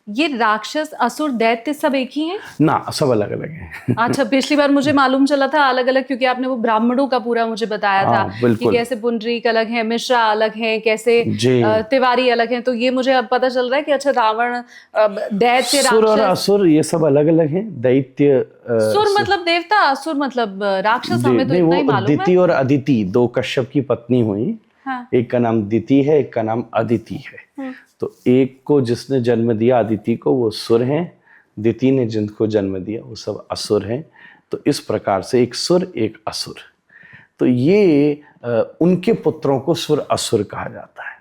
ये राक्षस, असुर, दैत्य सब एक ही हैं? ना, सब अलग अलग हैं। अच्छा, पिछली बार मुझे मालूम चला था अलग अलग, क्योंकि आपने वो ब्राह्मणों का पूरा मुझे बताया था कि कैसे पुंडरीक अलग हैं, मिश्रा अलग हैं, कैसे तिवारी अलग हैं। तो ये मुझे अब पता चल रहा है कि अच्छा, रावण, दैत्य, सुर और असुर ये सब अलग अलग हैं। दैत्य, सुर मतलब देवता, असुर मतलब राक्षस, हमें तो इतना ही मालूम है। दिति और अदिति दो कश्यप की पत्नी हुई। हाँ। एक का नाम दिति है, एक का नाम अदिति है। तो एक को जिसने जन्म दिया अदिति को, वो सुर हैं। दिति ने जिनको जन्म दिया वो सब असुर हैं। तो इस प्रकार से एक सुर एक असुर, तो ये उनके पुत्रों को सुर असुर कहा जाता है।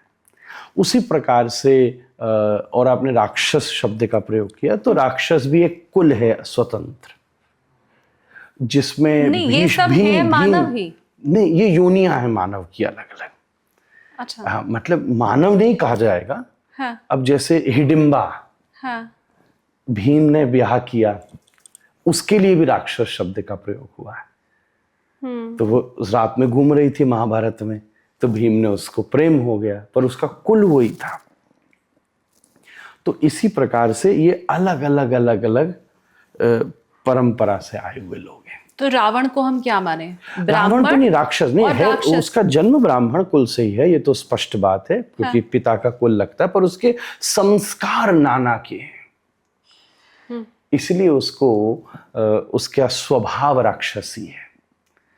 उसी प्रकार से और आपने राक्षस शब्द का प्रयोग किया, तो राक्षस भी एक कुल है स्वतंत्र, जिसमें नहीं, ये सब है मानव ही नहीं, ये योनियां हैं मानव की अलग अलग। अच्छा। हाँ, मतलब मानव नहीं कहा जाएगा। हाँ। अब जैसे हिडिंबा, हाँ। भीम ने ब्याह किया, उसके लिए भी राक्षस शब्द का प्रयोग हुआ है। तो वो रात में घूम रही थी महाभारत में, तो भीम ने उसको प्रेम हो गया, पर उसका कुल वही था। तो इसी प्रकार से ये अलग अलग अलग अलग परंपरा से आए हुए लोग हैं। तो रावण को हम क्या माने? रावण तो नहीं, राक्षस नहीं है। उसका जन्म ब्राह्मण कुल से ही है, ये तो स्पष्ट बात है, क्योंकि पिता का कुल लगता है, पर उसके संस्कार नाना के हैं, इसलिए उसको उसका स्वभाव राक्षसी है।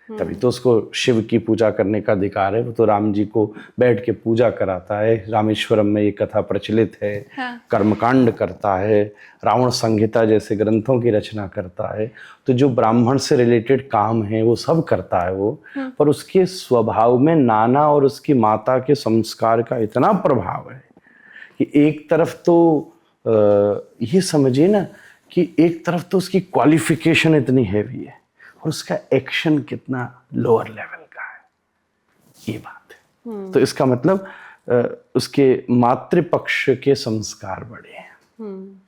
तभी तो उसको शिव की पूजा करने का अधिकार है। वो तो राम जी को बैठ के पूजा कराता है। रामेश्वरम में ये कथा प्रचलित है। कर्मकांड करता है, रावण संहिता जैसे ग्रंथों की रचना करता है। तो जो ब्राह्मण से रिलेटेड काम है वो सब करता है वो, पर उसके स्वभाव में नाना और उसकी माता के संस्कार का इतना प्रभाव है कि एक तरफ तो ये समझिए ना कि एक तरफ तो उसकी क्वालिफिकेशन इतनी हैवी है और उसका एक्शन कितना लोअर लेवल का है, ये बात है। तो इसका मतलब उसके मातृपक्ष के संस्कार बड़े हैं।